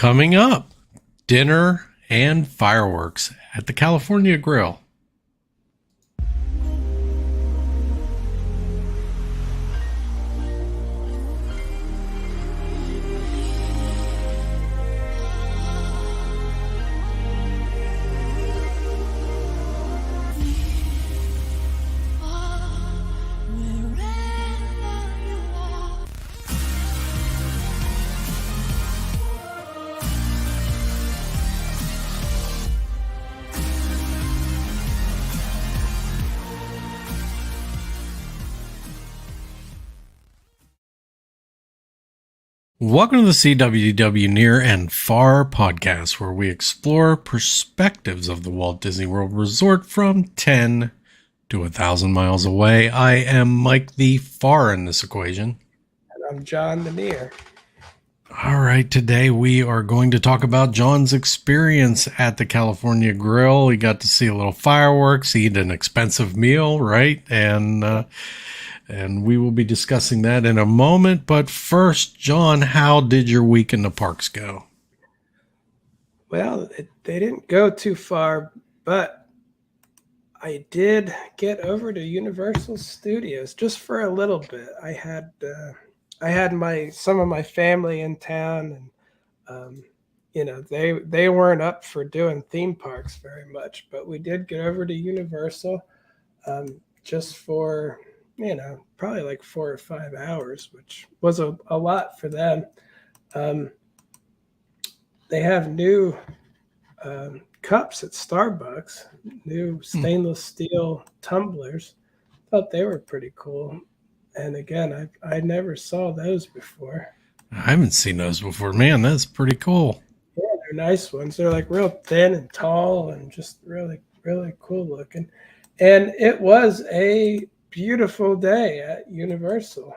Coming up, dinner and fireworks at the California Grill. Welcome to the SeeWDW Near and Far podcast, where we explore perspectives of the Walt Disney World Resort from 10 to 1,000 miles away. I am Mike the Far in this equation. And I'm John the Near. All right, today we are going to talk about John's experience at the California Grill. He got to see a little fireworks, eat an expensive meal, right? And we will be discussing that in a moment. But first, John, how did your week in the parks go? Well, they didn't go too far, but I did get over to Universal Studios just for a little bit. I had some of my family in town, and they weren't up for doing theme parks very much, but we did get over to Universal just for probably like 4 or 5 hours, which was a lot for them. They have new cups at Starbucks, new stainless steel tumblers. Thought they were pretty cool. And again, I never saw those before. I haven't seen those before. Man, that's pretty cool. Yeah, they're nice ones. They're like real thin and tall and just really, really cool looking. And it was a beautiful day at Universal.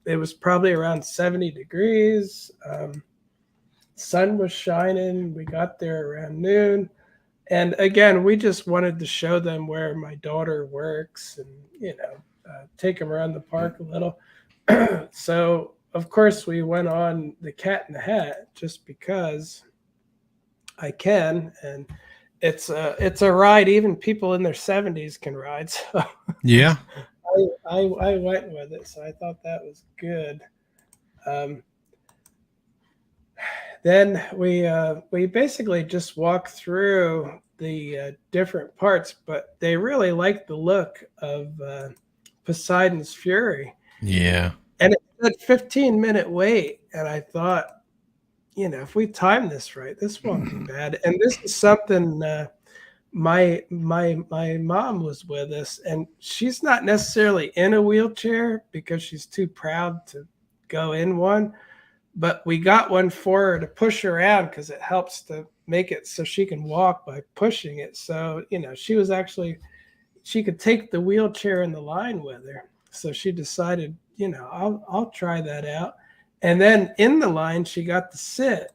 It was probably around 70 degrees. Sun was shining. We got there around noon. And again, we just wanted to show them where my daughter works and, take them around the park a little. So, of course, we went on the Cat in the Hat just because I can. And it's a ride even people in their 70s can ride. So yeah, I went with it, so I thought that was good. Then we basically just walked through the different parts, but they really liked the look of Poseidon's Fury. Yeah, and it's a 15-minute wait, and I thought, if we time this right, this won't be bad. And this is something my mom was with us, and she's not necessarily in a wheelchair because she's too proud to go in one, but we got one for her to push around because it helps to make it so she can walk by pushing it. So, she could take the wheelchair in the line with her. So she decided, I'll try that out. And then in the line, she got to sit,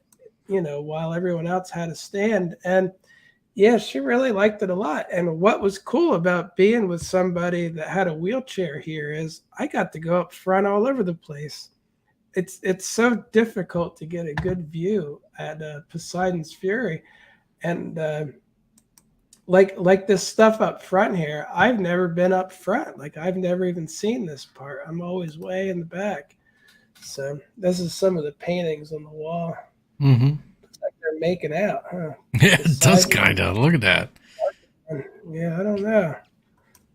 while everyone else had to stand. And yeah, she really liked it a lot. And what was cool about being with somebody that had a wheelchair here is I got to go up front all over the place. It's so difficult to get a good view at Poseidon's Fury. And like this stuff up front here, I've never been up front. Like I've never even seen this part. I'm always way in the back. So this is some of the paintings on the wall. Mm-hmm. Looks like they're making out, huh? Yeah, it does kind of. Look at that. Yeah, I don't know.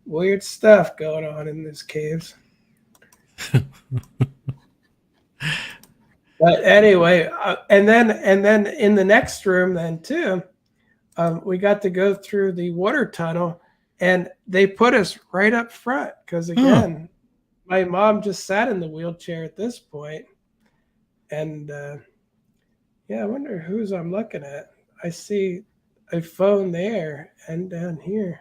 Weird stuff going on in these caves. But anyway, and then in the next room then too, we got to go through the water tunnel, and they put us right up front because again, my mom just sat in the wheelchair at this point, and I wonder whose I'm looking at. I see a phone there and down here.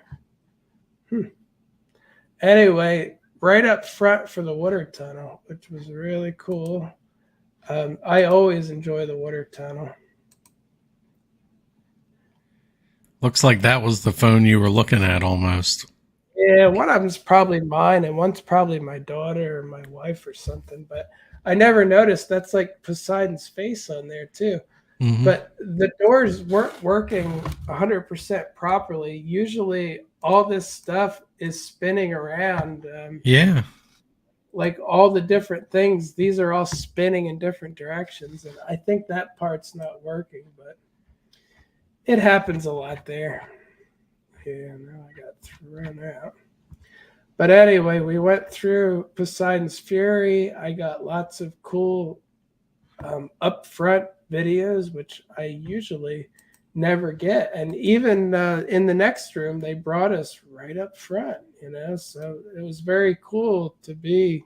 Anyway, right up front for the water tunnel, which was really cool. I always enjoy the water tunnel. Looks like that was the phone you were looking at almost. Yeah, one of them's probably mine, and one's probably my daughter or my wife or something. But I never noticed that's like Poseidon's face on there too. Hmm. but the doors weren't working 100% properly. Usually, all this stuff is spinning around. Yeah. Like all the different things, these are all spinning in different directions. And I think that part's not working, but it happens a lot there. Yeah, now I got thrown out. But anyway, we went through Poseidon's Fury. I got lots of cool upfront videos, which I usually never get. And even in the next room, they brought us right up front, So it was very cool to be,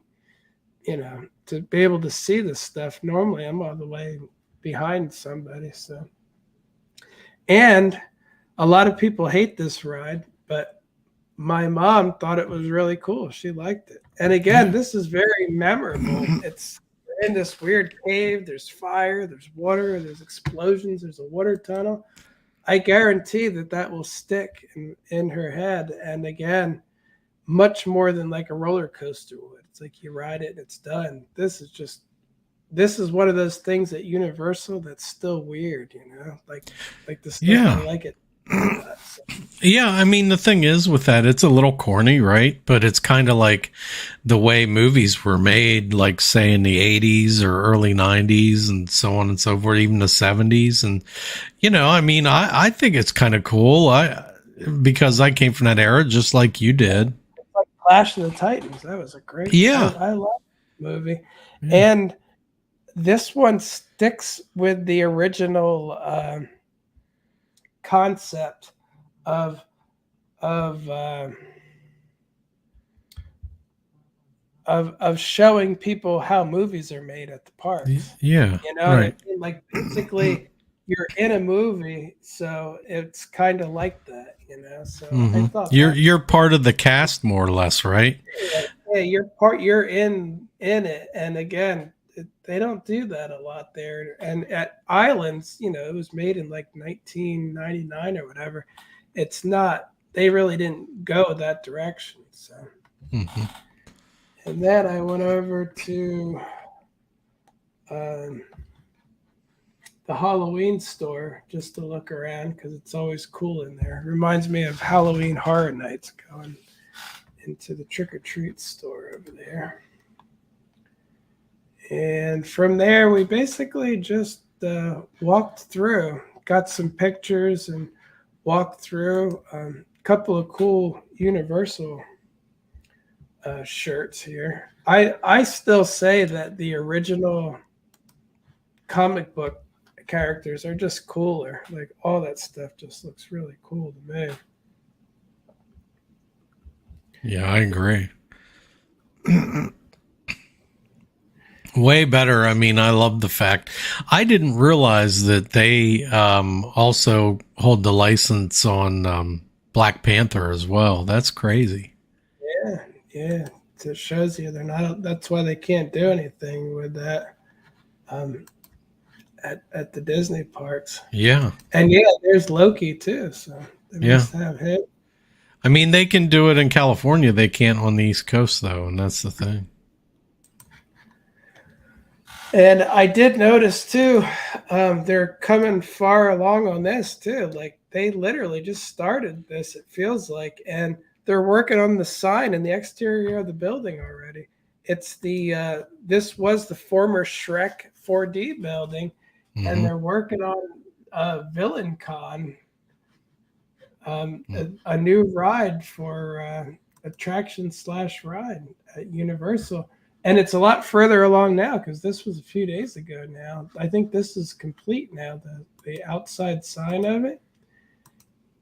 to be able to see this stuff. Normally, I'm all the way behind somebody. So, and a lot of people hate this ride, but my mom thought it was really cool. She liked it. And again, Yeah. this is very memorable. It's in this weird cave. There's fire, there's water, there's explosions, there's a water tunnel. I guarantee that will stick in her head. And again, much more than like a roller coaster would. It's like you ride it and it's done. This is one of those things at Universal that's still weird, like the stuff I Yeah. like it. Yeah, I mean, the thing is with that, it's a little corny, right? But it's kind of like the way movies were made, like say in the 80s or early 90s and so on and so forth, even the 70s. And, I mean, I think it's kind of cool. Because I came from that era just like you did. Like Clash of the Titans. That was a great. Yeah. I love the movie, Yeah. and this one sticks with the original concept of of uh, of showing people how movies are made at the parks. Yeah. You know what I Right. mean? Like basically, you're in a movie, so it's kind of like that. So I Hmm. thought You're part of the cast more or less, right? yeah, you're in it, and again, they don't do that a lot there. And at Islands, it was made in like 1999 or whatever. It's not. They really didn't go that direction. So, Hmm. and then I went over to um, the Halloween store just to look around because it's always cool in there. It reminds me of Halloween Horror Nights going into the trick or treat store over there. And from there, we basically just walked through, got some pictures, and walked through a couple of cool Universal shirts here. I still say that the original comic book characters are just cooler. Like all that stuff just looks really cool to me. Yeah, I agree. Way better. I mean, I love the fact I didn't realize that they also hold the license on Black Panther as well. That's crazy. Yeah, yeah. It shows you they're not. That's why they can't do anything with that um, at the Disney parks. Yeah. And yeah, there's Loki too. So they Yeah. must have him. I mean, they can do it in California. They can't on the East Coast, though. And that's the thing. And I did notice too, they're coming far along on this too. Like they literally just started this, it feels like, and they're working on the sign in the exterior of the building already. It's this was the former Shrek 4D building, and Hmm. they're working on Villain Con, a new ride for attraction / ride at Universal. And it's a lot further along now because this was a few days ago now. I think this is complete now, the outside sign of it.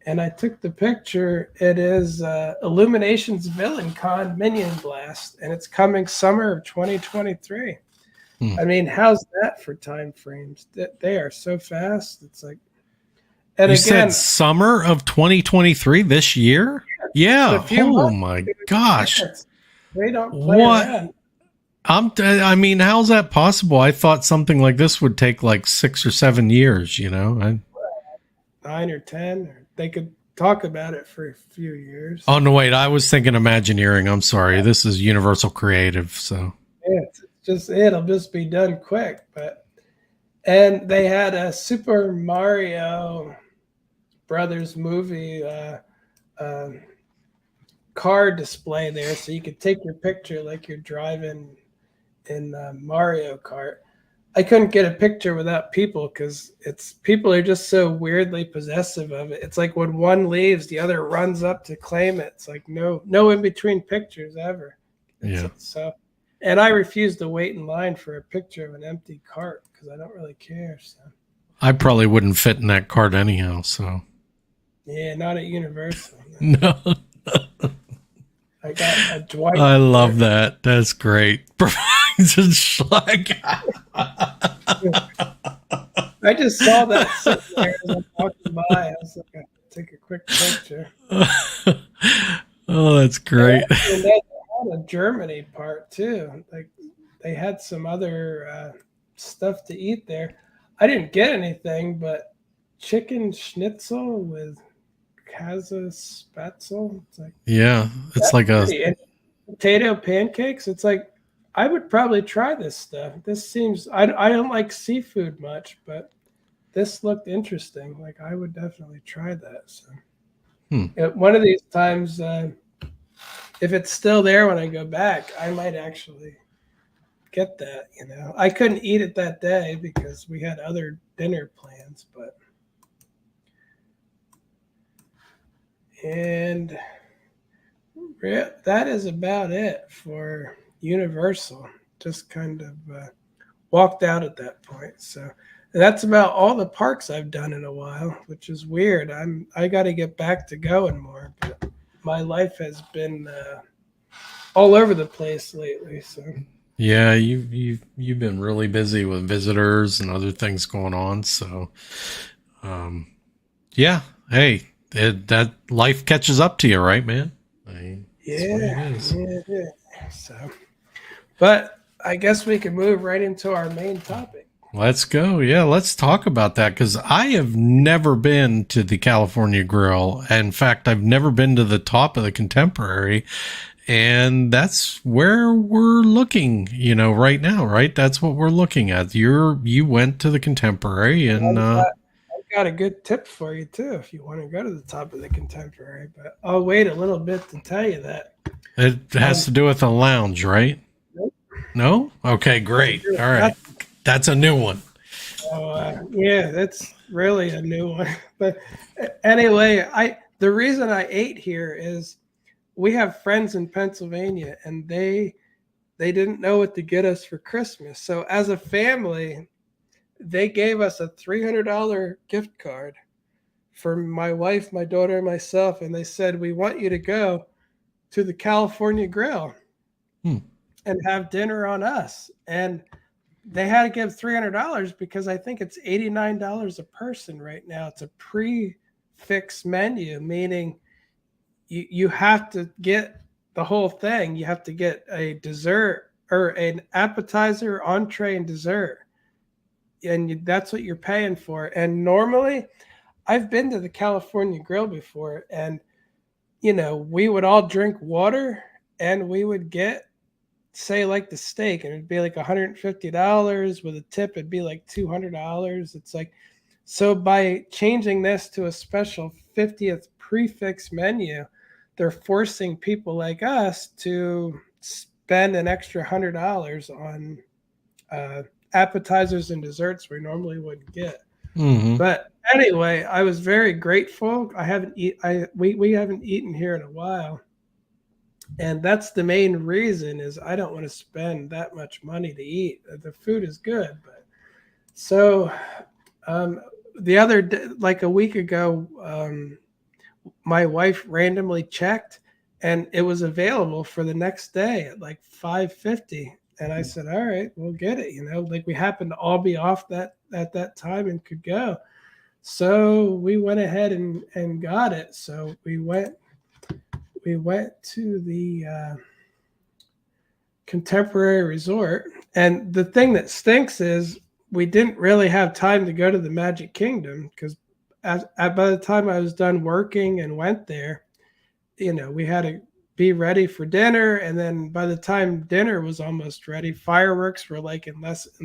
And I took the picture. It is Illuminations Villain Con Minion Blast, and it's coming summer of 2023. Hmm. I mean, how's that for time frames? They are so fast. It's like, and You again, said summer of 2023 this year? Yeah. a few Oh months. my gosh. They don't play What? around. I mean, how's that possible? I thought something like this would take like 6 or 7 years, 9 or 10, or they could talk about it for a few years. Oh, no, wait. I was thinking Imagineering. I'm sorry. This is Universal Creative. So, Yeah, it'll just be done quick. and they had a Super Mario Brothers movie uh, car display there, so you could take your picture like you're driving in Mario Kart. I couldn't get a picture without people because it's people are just so weirdly possessive of it. It's like when one leaves, the other runs up to claim it. It's like no in between pictures ever. It's Yeah. so, and I refuse to wait in line for a picture of an empty cart because I don't really care. So I probably wouldn't fit in that cart anyhow. So yeah, not at Universal. No. no, I got a Dwight. I love that. That's great. Just like, I just saw that sitting there as I'm walking by. I was like, I take a quick picture. oh, that's great. And they had a Germany part too. Like they had some other stuff to eat there. I didn't get anything, but chicken schnitzel with Kaza spatzel. It's like Yeah, it's that's like a pretty. And potato pancakes. It's like I would probably try this stuff. This seems I don't like seafood much, but this looked interesting. Like I would definitely try that. So one of these times, if it's still there when I go back, I might actually get that. You know, I couldn't eat it that day because we had other dinner plans, but and that is about it for Universal. Just kind of walked out at that point. So that's about all the parks I've done in a while, which is weird. I got to get back to going more, but my life has been all over the place lately. So yeah, you've been really busy with visitors and other things going on. So, yeah, hey, that life catches up to you, right, man? That's what it is. yeah. So, but I guess we can move right into our main topic. Let's go. Yeah, let's talk about that because I have never been to the California Grill. In fact, I've never been to the top of the Contemporary. And that's where we're looking, right now, right? That's what we're looking at. You went to the Contemporary and I've got a good tip for you too if you want to go to the top of the Contemporary, but I'll wait a little bit to tell you that. it has to do with the lounge, right? Nope. No? Okay, great. All right. That's a new one. Yeah, that's really a new one. But anyway, the reason I ate here is we have friends in Pennsylvania and they didn't know what to get us for Christmas. So as a family, they gave us a $300 gift card for my wife, my daughter, and myself. And they said, we want you to go to the California Grill and have dinner on us. And they had to give $300 because I think it's $89 a person right now. It's a prefix menu, meaning you have to get the whole thing. You have to get a dessert or an appetizer, entree, and dessert. And that's what you're paying for. And normally, I've been to the California Grill before, and we would all drink water and we would get, say, like the steak, and it'd be like $150 with a tip, it'd be like $200. It's like, so by changing this to a special 50th prefix menu, they're forcing people like us to spend an extra $100 on appetizers and desserts we normally wouldn't get. Mm-hmm. But anyway, I was very grateful. We haven't eaten here in a while, and that's the main reason is I don't want to spend that much money to eat. The food is good, but so the other day, like a week ago, my wife randomly checked, and it was available for the next day at like 5:50. And I said, all right, we'll get it. Like we happened to all be off at that time and could go. So we went ahead and got it. So we went to the Contemporary Resort. And the thing that stinks is we didn't really have time to go to the Magic Kingdom because by the time I was done working and went there, we had to be ready for dinner, and then by the time dinner was almost ready, fireworks were like in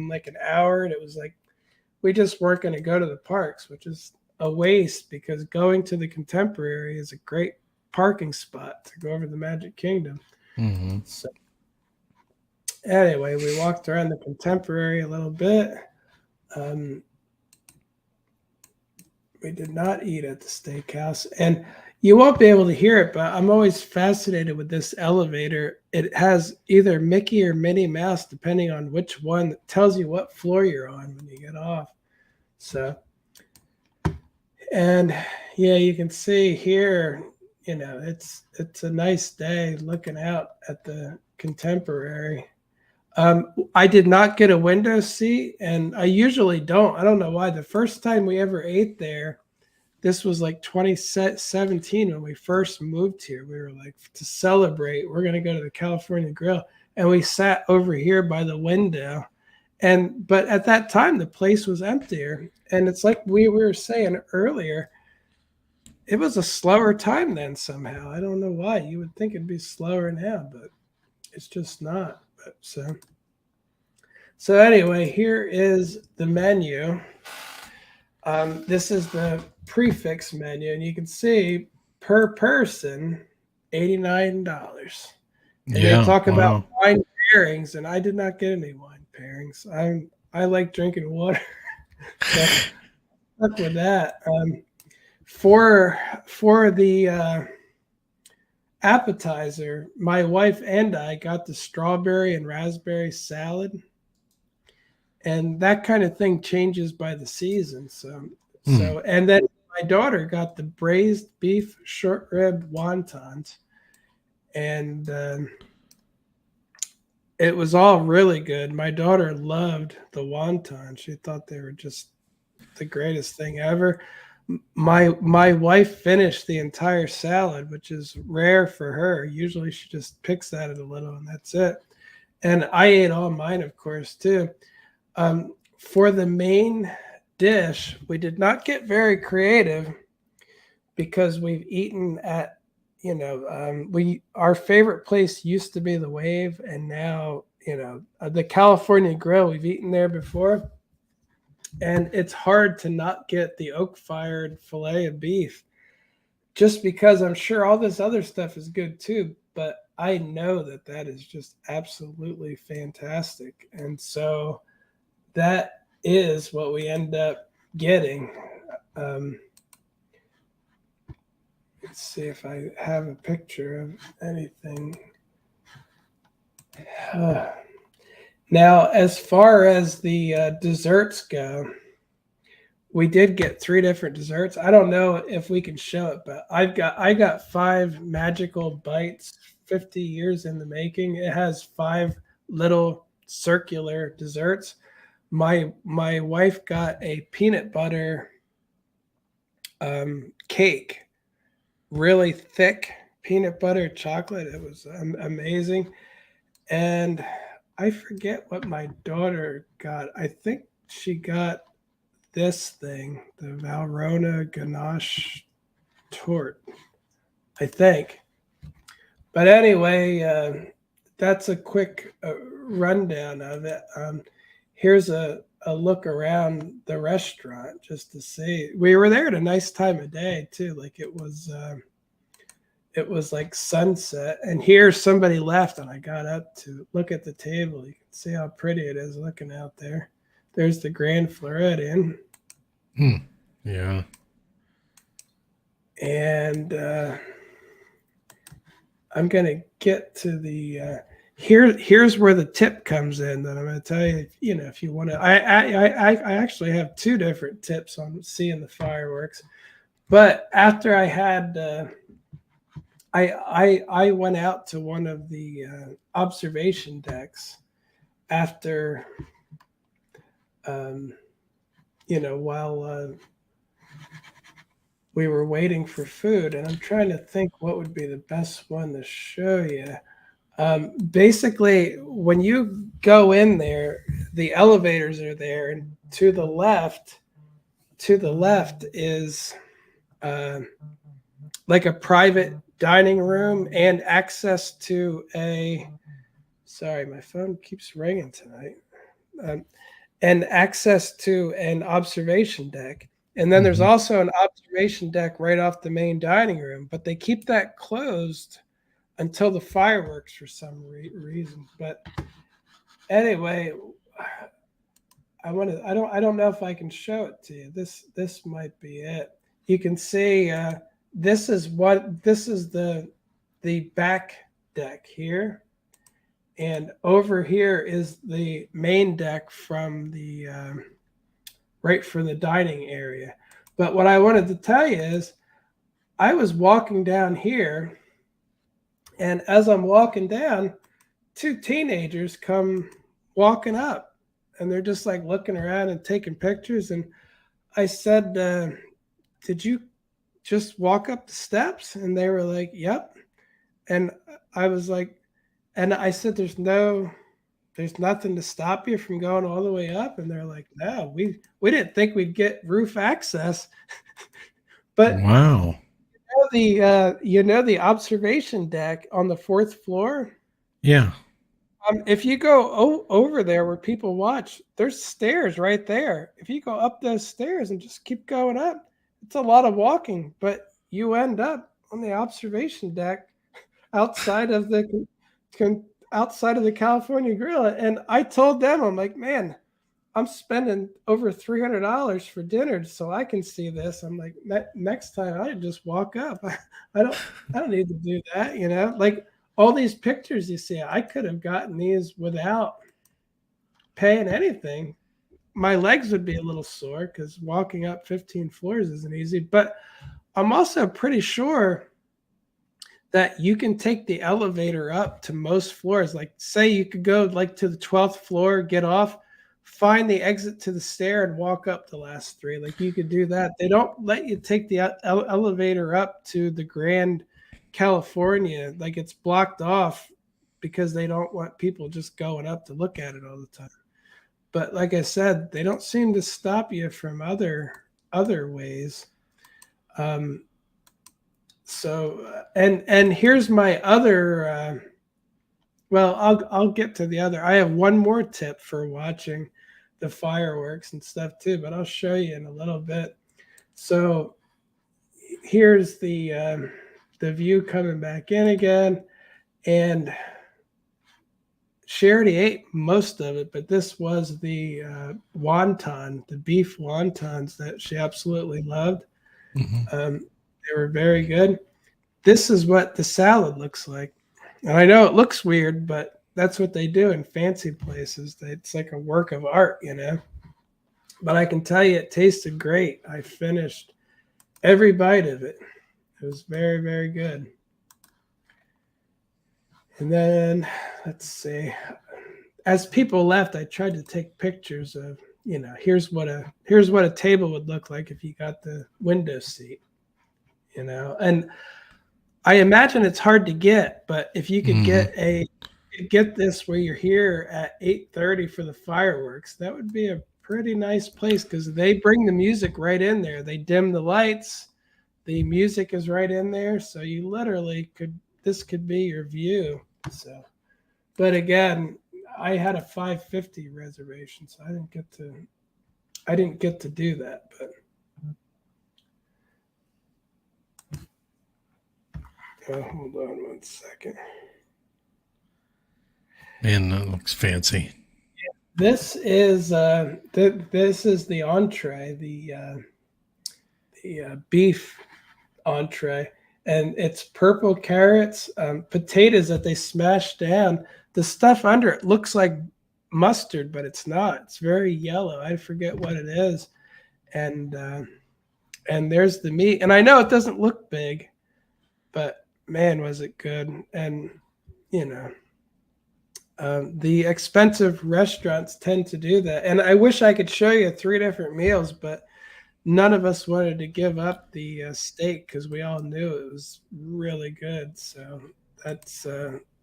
like an hour, and it was like we just weren't going to go to the parks, which is a waste because going to the Contemporary is a great parking spot to go over the Magic Kingdom. Mm-hmm. So anyway, we walked around the Contemporary a little bit. We did not eat at the steakhouse, and you won't be able to hear it, but I'm always fascinated with this elevator. It has either Mickey or Minnie Mouse, depending on which one. That tells you what floor you're on when you get off. So, and yeah, you can see here, it's a nice day looking out at the Contemporary. I did not get a window seat, and I usually don't. I don't know why. The first time we ever ate there, this was like 2017 when we first moved here. We were like, to celebrate, we're going to go to the California Grill. And we sat over here by the window. But at that time, the place was emptier. And it's like we were saying earlier, it was a slower time then somehow. I don't know why. You would think it'd be slower now, but it's just not. But so anyway, here is the menu. This is the prefix menu, and you can see per person, $89. And Yeah. they talk about Wow. wine pairings, and I did not get any wine pairings. I like drinking water, so stuck with that. For the appetizer, my wife and I got the strawberry and raspberry salad, and that kind of thing changes by the season. So and then my daughter got the braised beef short rib wontons, and it was all really good. My daughter loved the wontons. She thought they were just the greatest thing ever. My wife finished the entire salad, which is rare for her. Usually she just picks at it a little and that's it. And I ate all mine, of course, too. For the main dish, we did not get very creative because we've eaten at, our favorite place used to be the Wave, and now, the California Grill. We've eaten there before, and it's hard to not get the oak-fired fillet of beef, just because I'm sure all this other stuff is good too, but I know that is just absolutely fantastic, and so that is what we end up getting. Let's see if I have a picture of anything. Now, as far as the desserts go, we did get 3 different desserts. I don't know if we can show it, but I got 5 magical bites, 50 years in the making. It has 5 little circular desserts. My wife got a peanut butter cake, really thick peanut butter chocolate. It was amazing. And I forget what my daughter got. I think she got this thing, the Valrhona ganache torte, I think. But anyway, that's a quick rundown of it. Here's a look around the restaurant just to see. We were there at a nice time of day too. Like it was like sunset. And here somebody left, and I got up to look at the table. You can see how pretty it is looking out there. There's the Grand Floridian. Yeah. And I'm gonna get to the here's where the tip comes in that I'm going to tell you. If you want to, I actually have 2 different tips on seeing the fireworks. But after I had, I went out to one of the observation decks after, while we were waiting for food, and I'm trying to think what would be the best one to show you. Basically, when you go in there, the elevators are there, and to the left is like a private dining room and access to a. Sorry, my phone keeps ringing tonight. and access to an observation deck. And then there's Mm-hmm. also an observation deck right off the main dining room, but they keep that closed until the fireworks for some reason. But anyway, I don't know if I can show it to you. This might be it. You can see this is the back deck here, and over here is the main deck from the right for the dining area. But what I wanted to tell you is I was walking down here, and as I'm walking down, two teenagers come walking up, and they're just like looking around and taking pictures. And I said, "Did you just walk up the steps?" And they were like, "Yep." And I was like, and I said, there's nothing to stop you from going all the way up. And they're like, "No, we didn't think we'd get roof access." But Wow. the observation deck on the fourth floor. Yeah. If you go over there where people watch, there's stairs right there. If you go up those stairs and just keep going up, it's a lot of walking, but you end up on the observation deck outside of the outside of the California Grill. And I told them, I'm like, man, I'm spending over $300 for dinner so I can see this. I'm like, next time I just walk up. I don't I don't need to do that, you know? Like all these pictures you see, I could have gotten these without paying anything. My legs would be a little sore because walking up 15 floors isn't easy. But I'm also pretty sure that you can take the elevator up to most floors. Like, say you could go like to the 12th floor, get off, find the exit to the stair, and walk up the last three. Like, you could do that. They don't let you take the elevator up to the Grand California. Like, it's blocked off because they don't want people just going up to look at it all the time. But like I said, they don't seem to stop you from other ways. Um, and here's my other. Well, I'll get to the other. I have one more tip for watching the fireworks and stuff too, but I'll show you in a little bit. So here's the view coming back in again, and she already ate most of it, but this was the wonton, the beef wontons that she absolutely loved. Mm-hmm. They were very good. This is what the salad looks like. And I know it looks weird, but that's what they do in fancy places. It's like a work of art, you know. But I can tell you it tasted great. I finished every bite of it. It was very, very good. And then let's see. As people left, I tried to take pictures of, here's what a table would look like if you got the window seat, And I imagine it's hard to get, but if you could get this where you're here at 8:30 for the fireworks, that would be a pretty nice place because they bring the music right in there. They dim the lights, the music is right in there, so you literally this could be your view. So, but again, I had a 5:50 reservation, so I didn't get to do that, but. Hold on one second. Man, that looks fancy. This is this is the entree, the beef entree, and it's purple carrots, potatoes that they smash down. The stuff under it looks like mustard, but it's not. It's very yellow. I forget what it is, and there's the meat. And I know it doesn't look big, but man, was it good. And the expensive restaurants tend to do that. And I wish I could show you 3 different meals, but none of us wanted to give up the steak because we all knew it was really good. So that's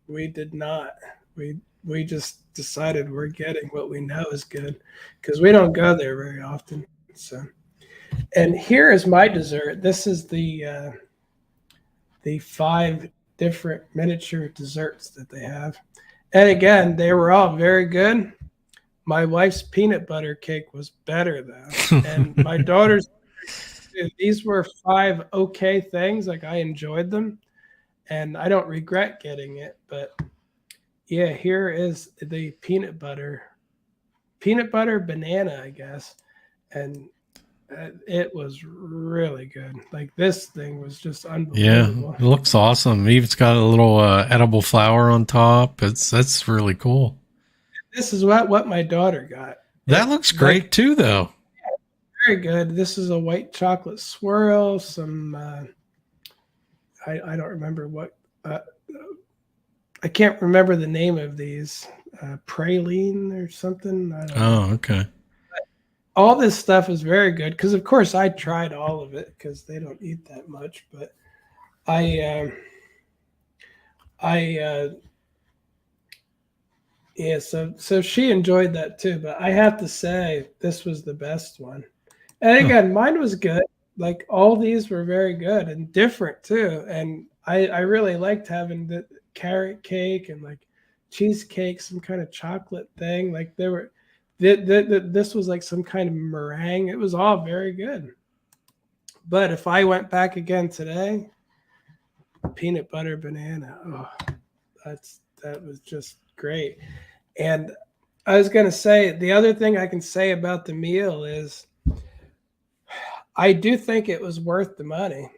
we did not. We just decided we're getting what we know is good because we don't go there very often. So, and here is my dessert. This is the 5 different miniature desserts that they have. And again, they were all very good. My wife's peanut butter cake was better though, and my daughter's. These were 5 okay things. Like I enjoyed them, and I don't regret getting it. But yeah, here is the peanut butter banana, I guess, and it was really good. Like this thing was just Yeah, unbelievable. it looks awesome. It's got a little edible flower on top. That's really cool. This is what my daughter got. That looks Like great too, though. very good. This is a white chocolate swirl. Some I don't remember what. I can't remember the name of these. Praline or something. I don't know. Oh, okay. All this stuff is very good because, of course, I tried all of it because they don't eat that much. But I, yeah. So she enjoyed that too. But I have to say, this was the best one. And Huh. again, mine was good. Like all these were very good and different too. And I really liked having the carrot cake and like cheesecake, some kind of chocolate thing. Like there were, this was like some kind of meringue. It was all very good. But if I went back again today, peanut butter banana. Oh, that was just great. And I was gonna say the other thing I can say about the meal is I do think it was worth the money.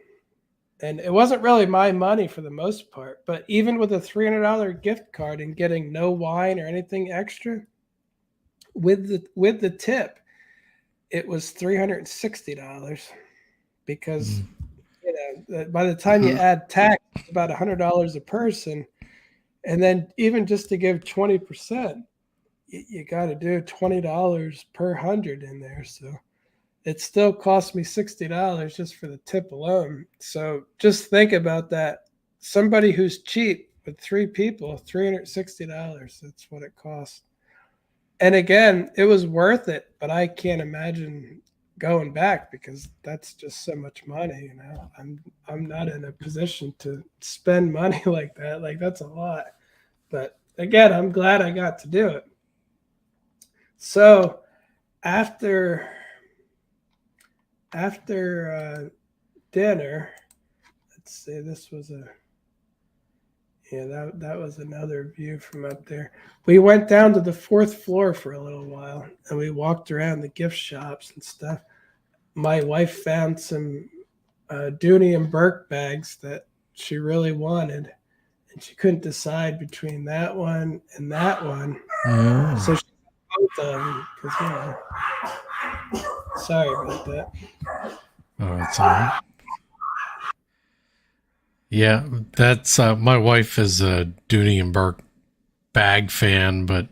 And it wasn't really my money for the most part, but even with a $300 gift card and getting no wine or anything extra with the tip, it was $360 because Mm. by the time you add tax, it's about $100 a person, and then even just to give 20%, you got to do $20 per 100 in there. So it still cost me $60 just for the tip alone. So just think about that. Somebody who's cheap with 3 people, $360. That's what it costs. And again, it was worth it, but I can't imagine going back because that's just so much money. I'm not in a position to spend money like that. Like that's a lot. But again, I'm glad I got to do it. So after dinner, let's see, this was a yeah, that was another view from up there. We went down to the 4th floor for a little while and we walked around the gift shops and stuff. My wife found some Dooney and Burke bags that she really wanted, and she couldn't decide between that one and that one. Oh. So she got both of them because sorry about that. Oh, that's all right. Yeah, that's my wife is a Dooney and Burke bag fan, but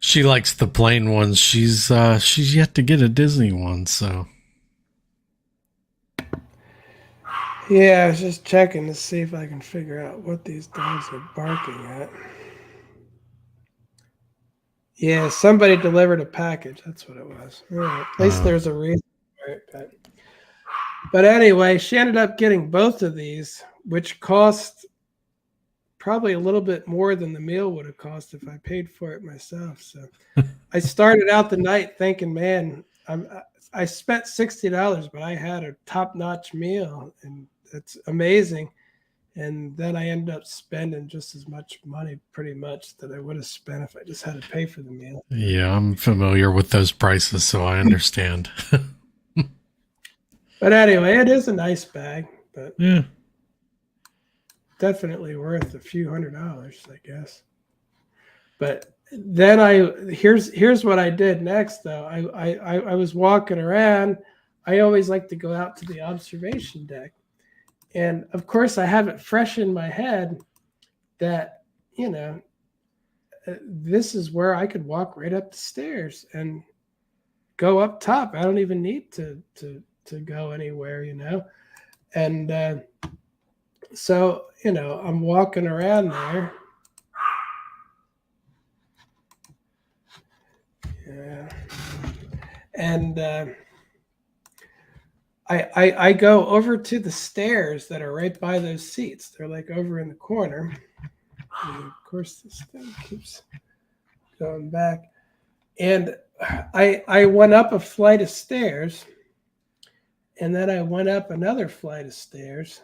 she likes the plain ones. She's yet to get a Disney one, so Yeah, I was just checking to see if I can figure out what these dogs are barking at. Yeah, somebody delivered a package. That's what it was. Right. At least there's a reason for it. But anyway, she ended up getting both of these, which cost probably a little bit more than the meal would have cost if I paid for it myself. So I started out the night thinking, man, I spent $60, but I had a top-notch meal, and it's amazing. And then I ended up spending just as much money, pretty much, that I would have spent if I just had to pay for the meal. yeah, I'm familiar with those prices, so I understand. But anyway, it is a nice bag, but Yeah. definitely worth a few $100s, I guess. But then here's what I did next though. I was walking around. I always like to go out to the observation deck. And of course I have it fresh in my head that, this is where I could walk right up the stairs and go up top. I don't even need to go anywhere, And so, I'm walking around there. Yeah. And I go over to the stairs that are right by those seats. They're like over in the corner. And of course, this thing keeps going back. And I went up a flight of stairs, and then I went up another flight of stairs.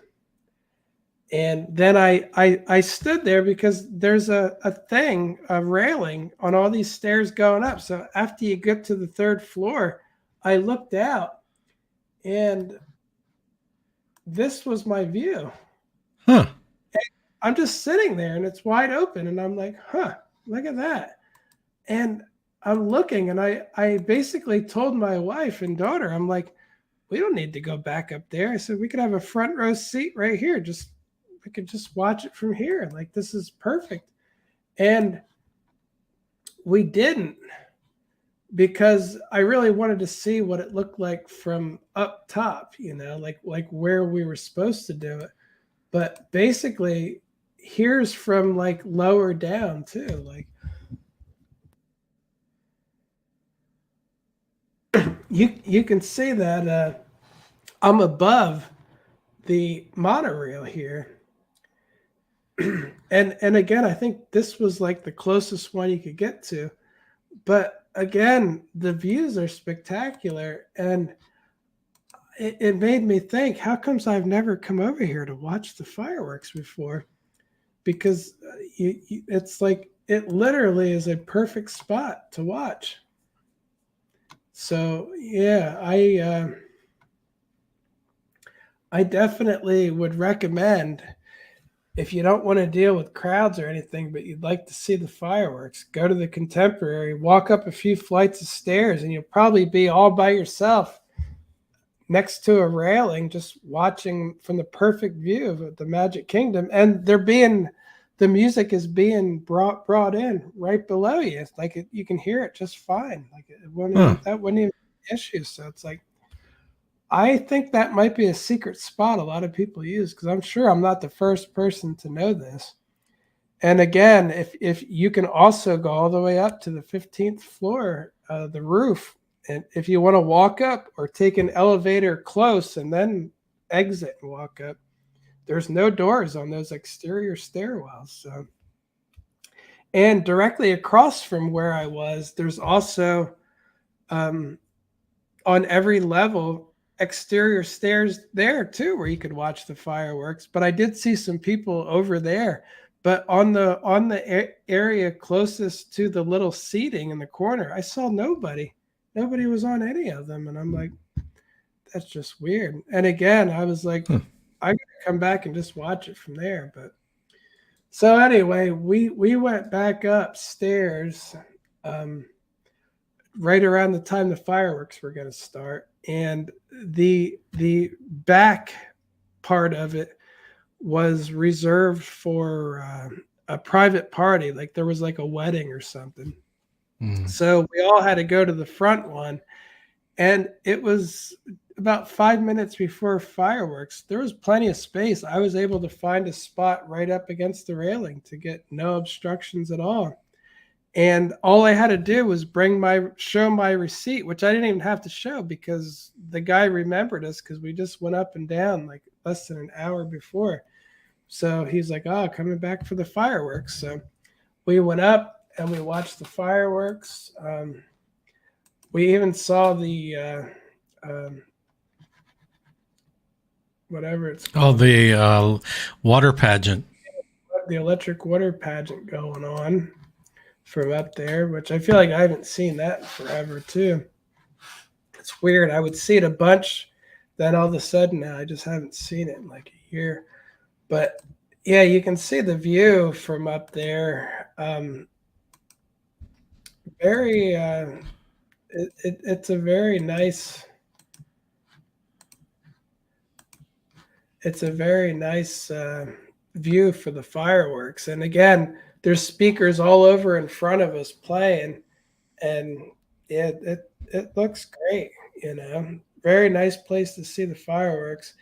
And then I stood there because there's a thing, a railing on all these stairs going up. So after you get to the third floor, I looked out, and this was my view. Huh. I'm just sitting there and it's wide open. And I'm like, huh, look at that. And I'm looking, and I basically told my wife and daughter, I'm like, we don't need to go back up there. I said, we could have a front row seat right here. We could just watch it from here. Like, this is perfect. And we didn't, because I really wanted to see what it looked like from up top, like where we were supposed to do it. But basically, here's from like lower down too. Like, you can see that I'm above the monorail here. and again, I think this was like the closest one you could get to. But again, the views are spectacular, and it made me think, how comes I've never come over here to watch the fireworks before? Because it's like, it literally is a perfect spot to watch. So yeah, I definitely would recommend, if you don't want to deal with crowds or anything, but you'd like to see the fireworks, go to the Contemporary, walk up a few flights of stairs, and you'll probably be all by yourself next to a railing, just watching from the perfect view of the Magic Kingdom. And the music is being brought in right below you. It's like you can hear it just fine. Like, that wouldn't even be an issue. So it's like, I think that might be a secret spot a lot of people use, because I'm sure I'm not the first person to know this. And again, if you can also go all the way up to the 15th floor, the roof, and if you want to walk up or take an elevator close and then exit and walk up, there's no doors on those exterior stairwells. So, and directly across from where I was, there's also on every level exterior stairs there too, where you could watch the fireworks. But I did see some people over there. But on the area closest to the little seating in the corner, I saw nobody. Nobody was on any of them, and I'm like, that's just weird. And again, I was like, I gotta come back and just watch it from there. But so anyway, we went back upstairs right around the time the fireworks were going to start, and the back part of it was reserved for a private party, like there was like a wedding or something. So we all had to go to the front one, and it was about 5 minutes before fireworks. There was plenty of space. I was able to find a spot right up against the railing to get no obstructions at all. And all I had to do was show my receipt, which I didn't even have to show, because the guy remembered us, because we just went up and down like less than an hour before. So he's like, oh, coming back for the fireworks. So we went up and we watched the fireworks. We even saw the whatever it's called. Oh, the water pageant. The electric water pageant going on from up there, which I feel like I haven't seen that in forever too. It's weird. I would see it a bunch, then all of a sudden now I just haven't seen it in like a year. But yeah, you can see the view from up there. It's a very nice. It's a very nice view for the fireworks. And again, there's speakers all over in front of us playing, and it looks great. Very nice place to see the fireworks.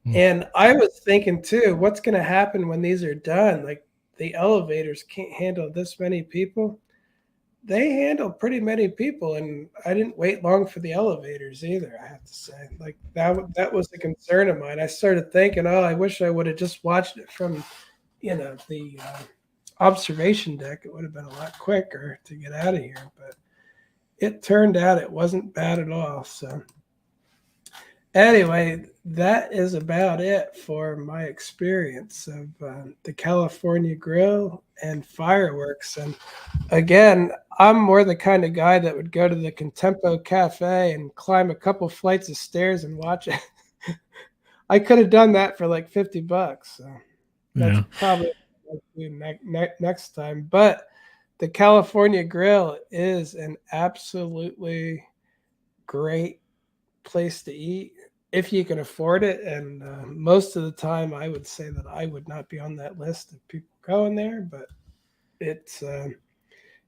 And I was thinking too, what's going to happen when these are done? Like, the elevators can't handle this many people. They handle pretty many people, and I didn't wait long for the elevators either, I have to say. Like, that was a concern of mine. I started thinking, oh, I wish I would have just watched it from, the observation deck. It would have been a lot quicker to get out of here. But it turned out it wasn't bad at all. So anyway, that is about it for my experience of the California Grill and fireworks. And again, I'm more the kind of guy that would go to the Contempo Cafe and climb a couple flights of stairs and watch it. I could have done that for like $50. So that's Yeah. probably what I'll do next time. But the California Grill is an absolutely great place to eat if you can afford it. And most of the time, I would say that I would not be on that list of people going there, but it's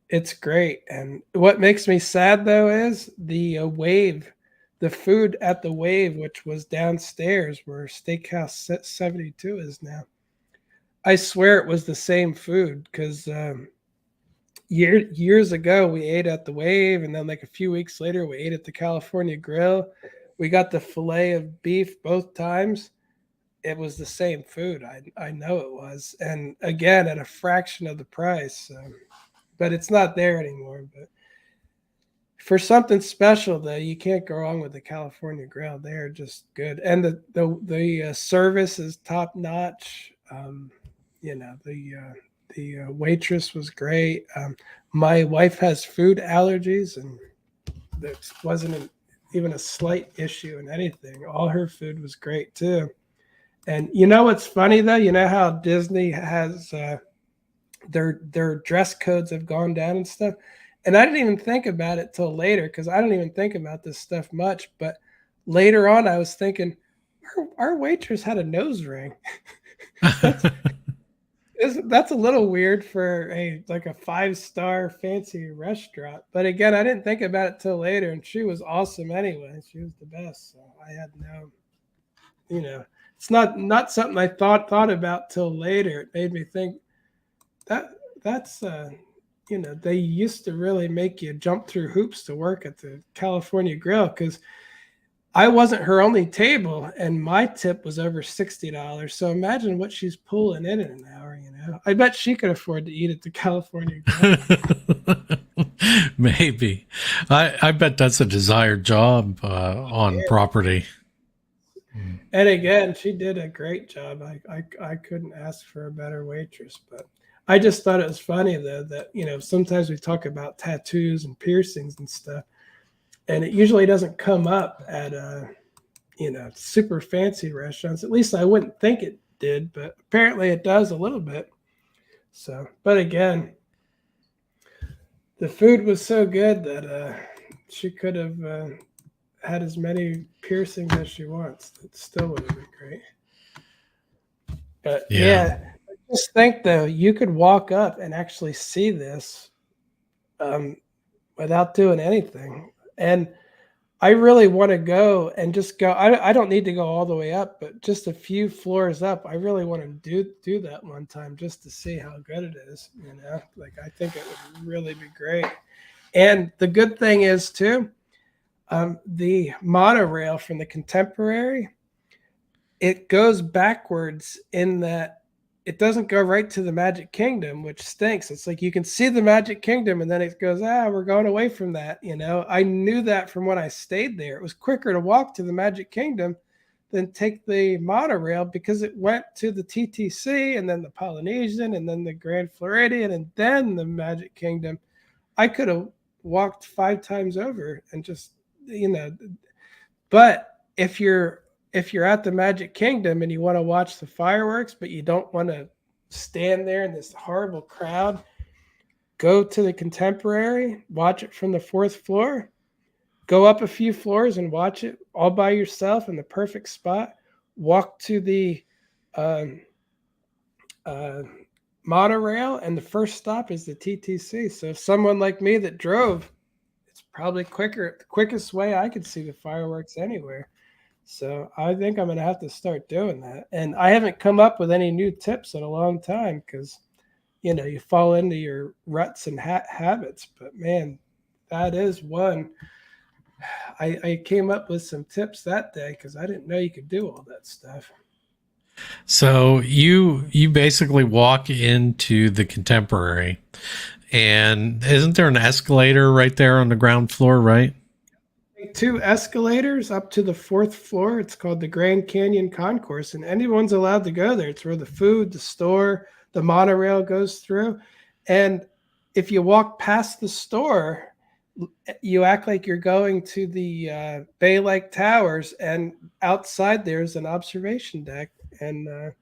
it's great. And what makes me sad though is the Wave, the food at the Wave, which was downstairs where Steakhouse 72 is now. I swear it was the same food because years ago we ate at the Wave, and then like a few weeks later we ate at the California Grill. We got the fillet of beef both times. It was the same food. I know it was, and again at a fraction of the price. But it's not there anymore. But for something special though, you can't go wrong with the California Grill. They're just good, and the service is top notch. You know the waitress was great. My wife has food allergies, and there wasn't even a slight issue in anything. All her food was great too. And you know what's funny though? You know how Disney has their dress codes have gone down and stuff. And I didn't even think about it till later because I don't even think about this stuff much. But later on, I was thinking, our waitress had a nose ring. that's that's a little weird for a like a 5-star fancy restaurant. But again, I didn't think about it till later, and she was awesome anyway. She was the best. So I had no, it's not something I thought about till later. It made me think that that's they used to really make you jump through hoops to work at the California Grill because I wasn't her only table, and my tip was over $60. So imagine what she's pulling in an hour. I bet she could afford to eat at the California Grill. Maybe. I bet that's a desired job on property. And again, she did a great job. I couldn't ask for a better waitress. But I just thought it was funny though that sometimes we talk about tattoos and piercings and stuff, and it usually doesn't come up at super fancy restaurants. At least I wouldn't think it did, but apparently it does a little bit. So, but again, the food was so good that she could have had as many piercings as she wants. It still would have been great. But yeah, just think though, you could walk up and actually see this without doing anything. And I really want to go and just go. I don't need to go all the way up, but just a few floors up. I really want to do that one time just to see how good it is. Like I think it would really be great. And the good thing is too, the monorail from the Contemporary, it goes backwards in that it doesn't go right to the Magic Kingdom, which stinks. It's like you can see the Magic Kingdom and then it goes, we're going away from that. I knew that from when I stayed there. It was quicker to walk to the Magic Kingdom than take the monorail because it went to the TTC and then the Polynesian and then the Grand Floridian and then the Magic Kingdom. I could have walked 5 times over and just, but if you're at the Magic Kingdom and you want to watch the fireworks, but you don't want to stand there in this horrible crowd, go to the Contemporary, watch it from the 4th floor, go up a few floors and watch it all by yourself in the perfect spot, walk to the monorail, and the first stop is the TTC. So if someone like me that drove, it's probably the quickest way I could see the fireworks anywhere. So I think I'm going to have to start doing that. And I haven't come up with any new tips in a long time because, you fall into your ruts and habits. But man, that is one. I came up with some tips that day because I didn't know you could do all that stuff. So you basically walk into the Contemporary And isn't there an escalator right there on the ground floor, right? Two escalators up to the fourth floor. It's called the Grand Canyon Concourse, and anyone's allowed to go there. It's where the food, the store, the monorail goes through. And if you walk past the store, you act like you're going to the Bay Lake Towers, and outside there's an observation deck, and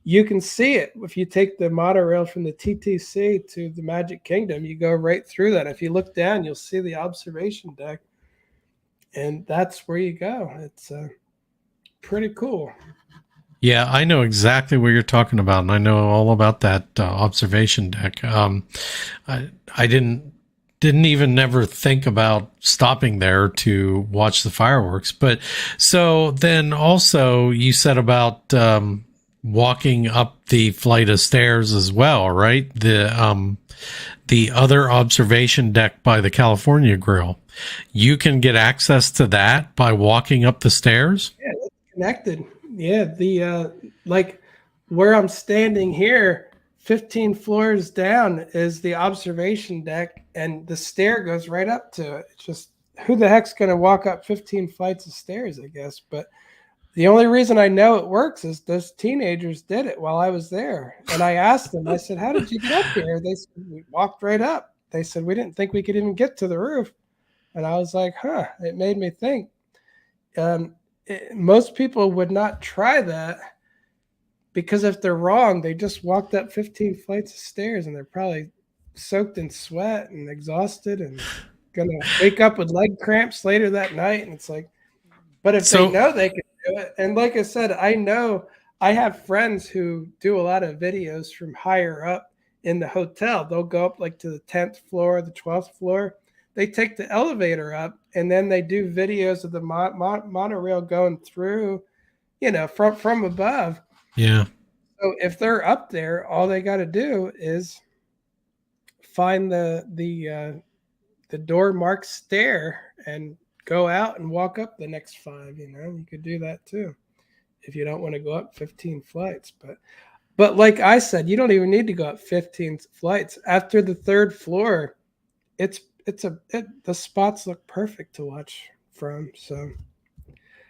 you can see it. If you take the monorail from the TTC to the Magic Kingdom, you go right through that. If you look down, you'll see the observation deck, and that's where you go. It's pretty cool. Yeah, I know exactly what you're talking about, and I know all about that observation deck. I didn't even never think about stopping there to watch the fireworks. But so then also you said about walking up the flight of stairs as well, right? The other observation deck by the California Grill. You can get access to that by walking up the stairs. Yeah, it's connected. Yeah, the like where I'm standing here, 15 floors down is the observation deck, and the stair goes right up to it. It's just, who the heck's going to walk up 15 flights of stairs, I guess. But the only reason I know it works is those teenagers did it while I was there. And I asked them, I said, how did you get up here? They said, we walked right up. They said, we didn't think we could even get to the roof. And I was like, it made me think. Most people would not try that, because if they're wrong, they just walked up 15 flights of stairs and they're probably soaked in sweat and exhausted and going to wake up with leg cramps later that night. And it's like, but if they know they can do it. And like I said, I know I have friends who do a lot of videos from higher up in the hotel. They'll go up like to the 10th floor, the 12th floor. They take the elevator up, and then they do videos of the monorail going through, from above. Yeah. So if they're up there, all they got to do is find the door marked stair and go out and walk up the next 5. You could do that too if you don't want to go up 15 flights. But like I said, you don't even need to go up 15 flights. After the 3rd floor, the spots look perfect to watch from. So,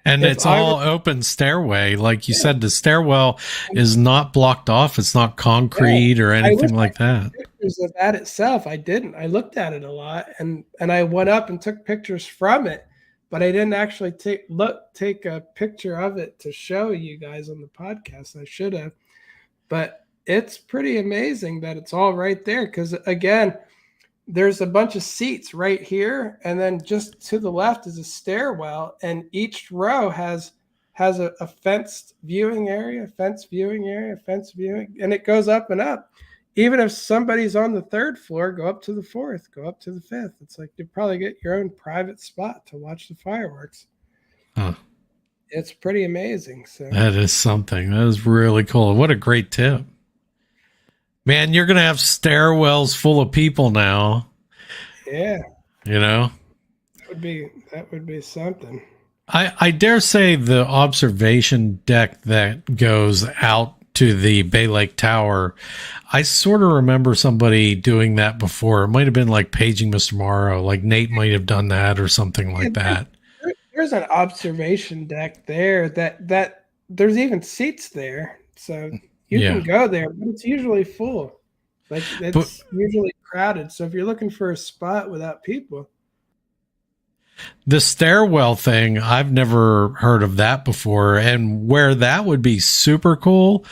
and it's all open stairway, like you said. The stairwell is not blocked off; it's not concrete or anything like that. Pictures of that itself, I didn't. I looked at it a lot, and I went up and took pictures from it, but I didn't actually take a picture of it to show you guys on the podcast. I should have, but it's pretty amazing that it's all right there. Because again, there's a bunch of seats right here, and then just to the left is a stairwell, and each row has a fenced viewing area, and it goes up and up. Even if somebody's on the 3rd floor, go up to the 4th, go up to the 5th. It's like you probably get your own private spot to watch the fireworks. Huh. It's pretty amazing. So that is something. That is really cool. What a great tip. Man, you're going to have stairwells full of people now. Yeah. That would be something. I dare say the observation deck that goes out to the Bay Lake Tower, I sort of remember somebody doing that before. It might have been like Paging Mr. Morrow, like Nate might have done that or something like that. There's an observation deck there that there's even seats there. So you can go there, but it's usually full. Like it's usually crowded. So if you're looking for a spot without people. The stairwell thing, I've never heard of that before. And where that would be super cool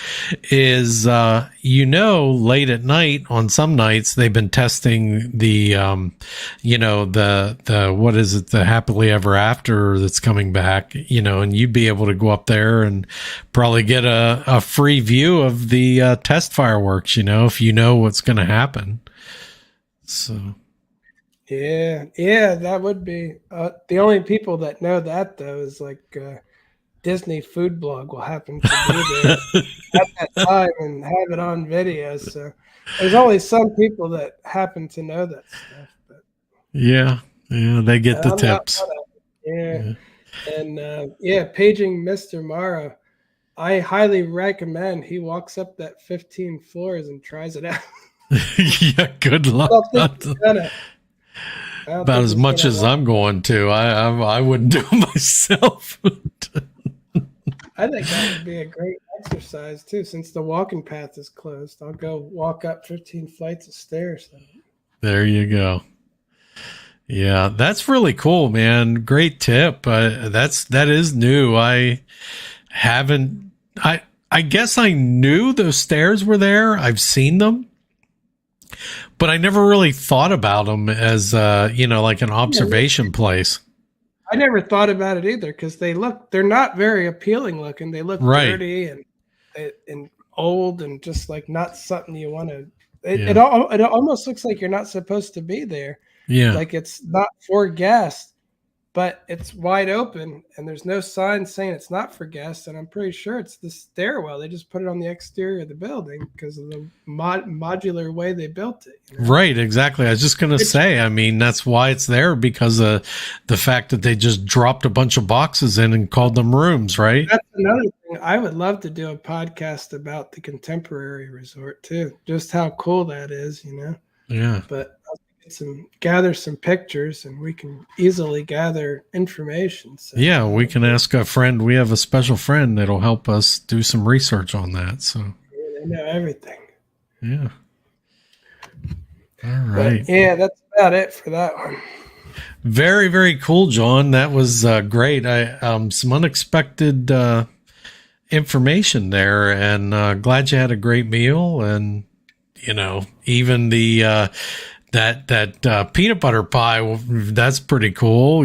is, late at night on some nights, they've been testing the, what is it? The happily ever after that's coming back, and you'd be able to go up there and probably get a free view of the test fireworks, if you know what's going to happen. So. Yeah, that would be. The only people that know that, though, is like Disney Food Blog will happen to be there at that time and have it on video. So there's only some people that happen to know that stuff. But yeah, they get the tips. Yeah. And Paging Mr. Morrow, I highly recommend he walks up that 15 floors and tries it out. Yeah, good I luck. don't think he's gonna. I don't About think as he's much gonna as want. I'm going to. I wouldn't do it myself. I think that would be a great exercise too, since the walking path is closed. I'll go walk up 15 flights of stairs. There you go. Yeah, that's really cool, man. Great tip. That is new. I haven't. I guess I knew those stairs were there. I've seen them, but I never really thought about them as like an observation place. I never thought about it either because they're not very appealing looking. They look Right. dirty and old and just like not something you want to. Yeah. It almost looks like you're not supposed to be there. Yeah. Like it's not for guests, but it's wide open and there's no sign saying it's not for guests. And I'm pretty sure it's the stairwell. They just put it on the exterior of the building because of the modular way they built it. You know? Right, exactly. I was just going to Which say, I mean, that's why it's there because of the fact that they just dropped a bunch of boxes in and called them rooms, right? That's another thing. I would love to do a podcast about the contemporary resort too. Just how cool that is, you know. Yeah. But I'll gather some pictures and we can easily gather information. So Yeah, we can ask a friend. We have a special friend that'll help us do some research on that. So, they know everything. yeah. All But right. yeah, that's about it for that one. Very, very cool, John. That was great. I some unexpected information there, and glad you had a great meal. And even the that peanut butter pie, that's pretty cool.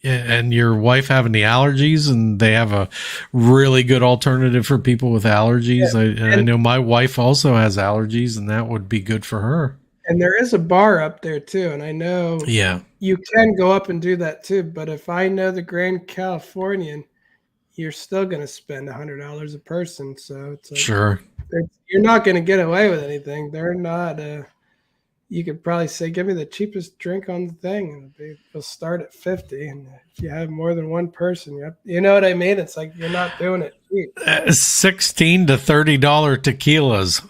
And your wife having the allergies, and they have a really good alternative for people with allergies. Yeah. I know my wife also has allergies, and that would be good for her. And there is a bar up there too. And I know Yeah, you can go up and do that too. But if I know the Grand Californian, you're still going to spend $100 a person. So it's like sure. you're not going to get away with anything. They're not. You could probably say, "Give me the cheapest drink on the thing," and they'll start at 50. And if you have more than one person, you know what I mean. It's like you're not doing it cheap. $16 to $30 tequilas.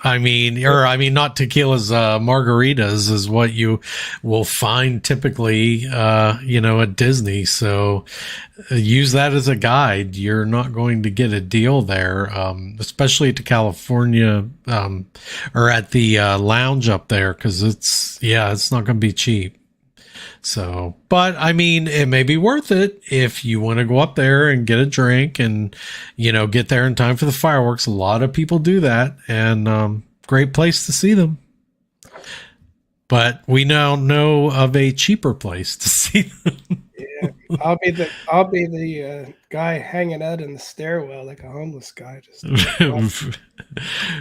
Not tequilas, margaritas is what you will find typically, at Disney. So use that as a guide. You're not going to get a deal there, especially at the California, or at the lounge up there, because it's not going to be cheap. So, but I mean, it may be worth it if you want to go up there and get a drink and, get there in time for the fireworks. A lot of people do that, and great place to see them. But we now know of a cheaper place to see them. Yeah, I'll be the guy hanging out in the stairwell like a homeless guy. Just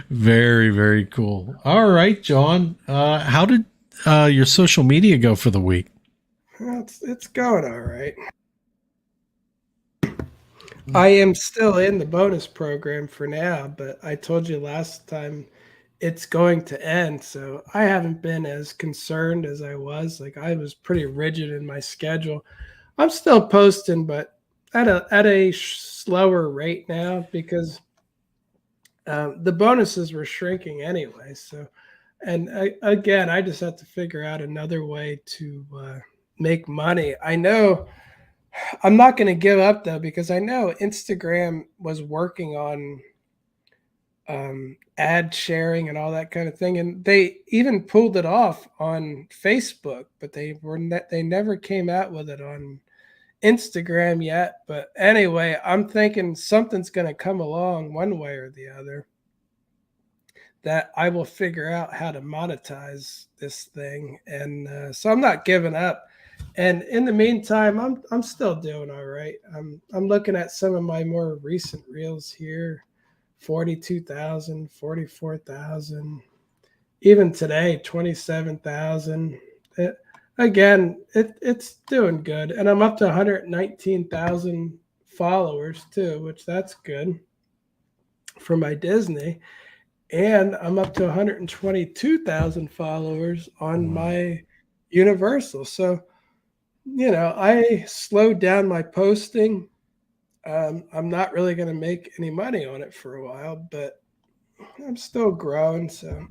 Very, very cool. All right, John. How did your social media go for the week? well, it's going all right. I am still in the bonus program for now, but I told you last time it's going to end, so I haven't been as concerned as I was. Like I was pretty rigid in my schedule. I'm still posting, but at a slower rate now because the bonuses were shrinking anyway. So, and again, I just have to figure out another way to make money. I know I'm not going to give up though because I know Instagram was working on ad sharing and all that kind of thing, and they even pulled it off on Facebook, but they never came out with it on Instagram yet. But anyway, I'm thinking something's going to come along one way or the other that I will figure out how to monetize this thing, and so I'm not giving up. And in the meantime, I'm still doing all right. I'm looking at some of my more recent reels here, 42,000, 44,000. Even today, 27,000. It's doing good, and I'm up to 119,000 followers too, which that's good for my Disney. And I'm up to 122,000 followers on my Universal. So, I slowed down my posting. I'm not really going to make any money on it for a while, but I'm still growing. So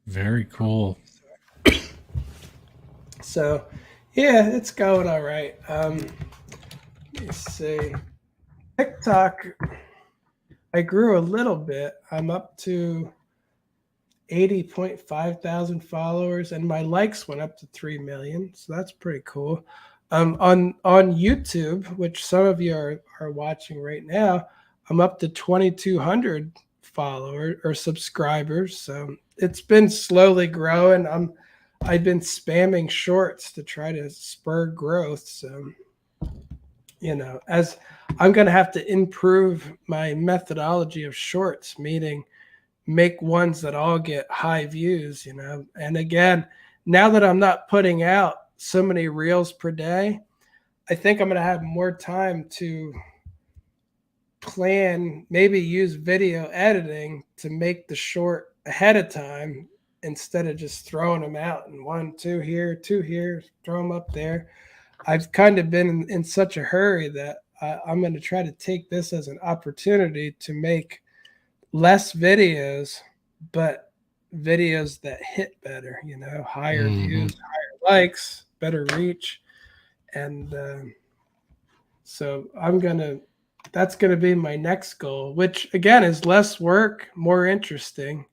Very cool. So, yeah, it's going all right. Let me see. TikTok, I grew a little bit. I'm up to 80.5 thousand followers, and my likes went up to 3 million. So that's pretty cool. On YouTube, which some of you are watching right now, I'm up to 2,200 followers or subscribers. So it's been slowly growing. I've been spamming shorts to try to spur growth. So, as I'm going to have to improve my methodology of shorts, meaning make ones that all get high views. And again, now that I'm not putting out so many reels per day, I think I'm going to have more time to plan, maybe use video editing to make the short ahead of time instead of just throwing them out and 1, 2 here, 2 here, throw them up there. I've kind of been in such a hurry that I'm going to try to take this as an opportunity to make less videos, but videos that hit better, higher views, higher likes, better reach. And so that's going to be my next goal, which again is less work, more interesting.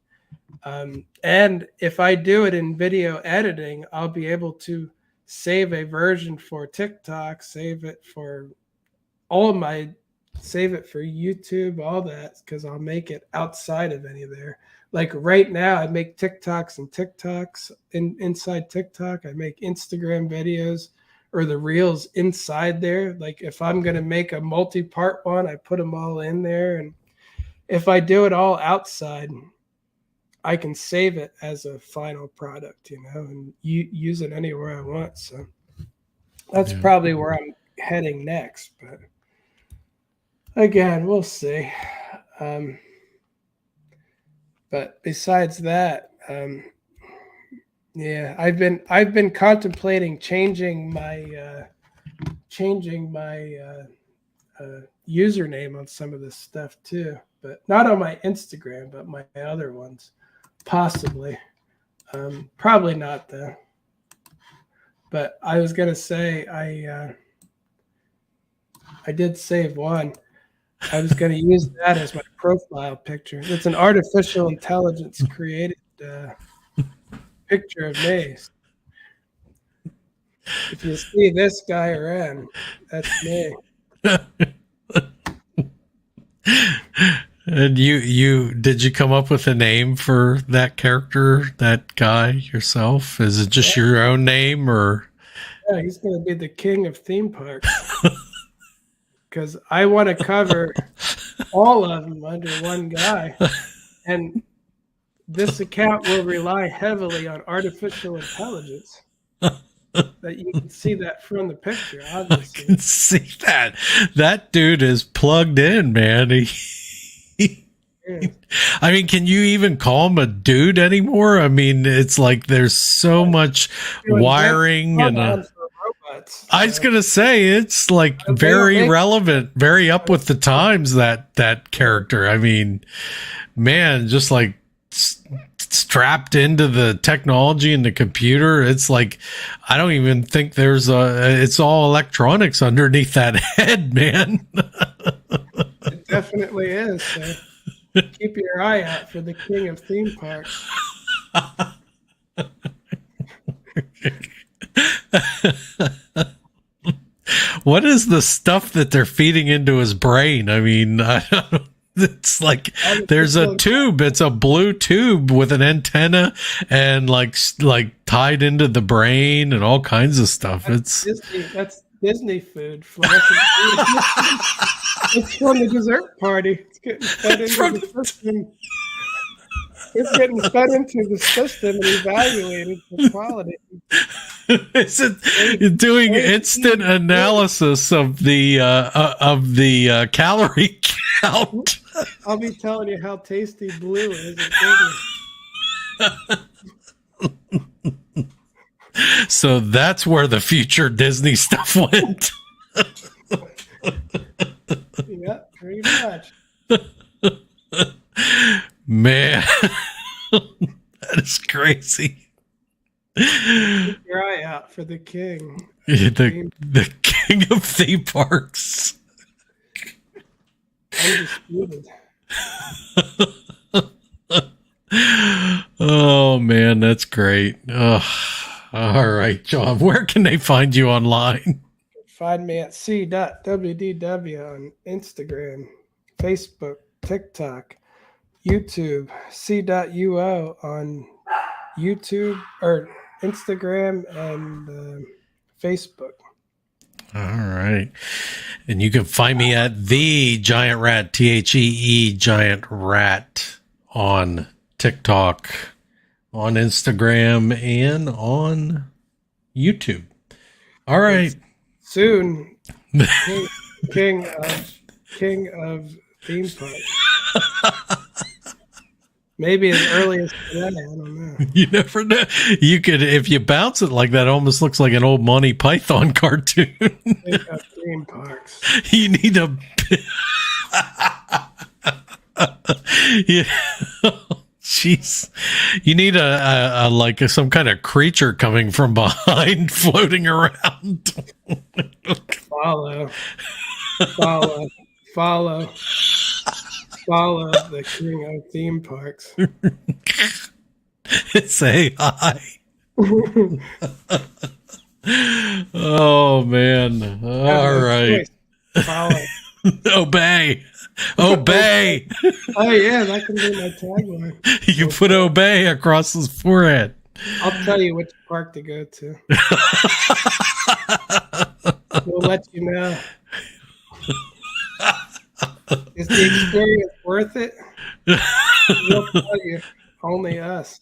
And if I do it in video editing, I'll be able to save a version for TikTok, save it for YouTube, all that, because I'll make it outside of any of there. Like right now, I make TikToks and TikToks inside TikTok. I make Instagram videos or the reels inside there. Like if I'm going to make a multi-part one, I put them all in there. And if I do it all outside, I can save it as a final product, and use it anywhere I want. So that's probably where I'm heading next. But again, we'll see. But besides that, yeah, I've been contemplating changing my username on some of this stuff too, but not on my Instagram, but my other ones, possibly. Probably not though. But I was gonna say I did save one. I was going to use that as my profile picture. It's an artificial intelligence created picture of me. If you see this guy around, that's me. And did you come up with a name for that character, that guy yourself? Is it just your own name, or? Yeah, he's going to be the king of theme parks. Because I want to cover all of them under one guy. And this account will rely heavily on artificial intelligence. That you can see that from the picture, obviously. I can see that. That dude is plugged in, man. I mean, can you even call him a dude anymore? I mean, it's like there's so much wiring and I was going to say, it's like very relevant, very up with the times, that character. I mean, man, just like strapped into the technology and the computer. It's like, I don't even think it's all electronics underneath that head, man. It definitely is. So keep your eye out for the king of theme parks. What is the stuff that they're feeding into his brain? I mean, it's like there's a tube. It's a blue tube with an antenna and like tied into the brain and all kinds of stuff. That's Disney food. It's from the dessert party. It's getting fed into the system. It's getting fed into the system and evaluated for quality. Is it doing instant analysis of the calorie count? I'll be telling you how tasty blue is. So that's where the future Disney stuff went. Yeah, pretty much. Man, that is That's crazy. Keep your eye out for the king. The king of theme parks. Undisputed. Oh man, that's great. All right, John, where can they find you online? Find me at SeeWDW on Instagram, Facebook, TikTok, YouTube, SeeUO on YouTube or Instagram and Facebook. All right. And you can find me at the Giant Rat, THEE Giant Rat on TikTok, on Instagram, and on YouTube. All right. Soon, king of theme park. Maybe as early as today. I don't know. You never know. You could, if you bounce it like that, it almost looks like an old Monty Python cartoon. Think of theme parks. You need a. Yeah. Jeez. You need a like some kind of creature coming from behind floating around. Follow the king of theme parks. Say hi. Oh man. All right. Follow. Obey. Obey. Oh yeah, that can be my tagline. You can put obey across his forehead. I'll tell you which park to go to. We'll let you know. Is the experience worth it? We'll tell you. Only us.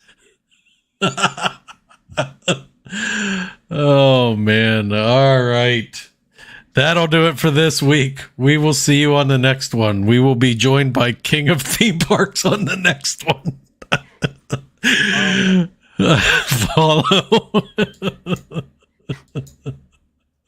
Oh man. All right. That'll do it for this week. We will see you on the next one. We will be joined by King of Theme Parks on the next one. Follow.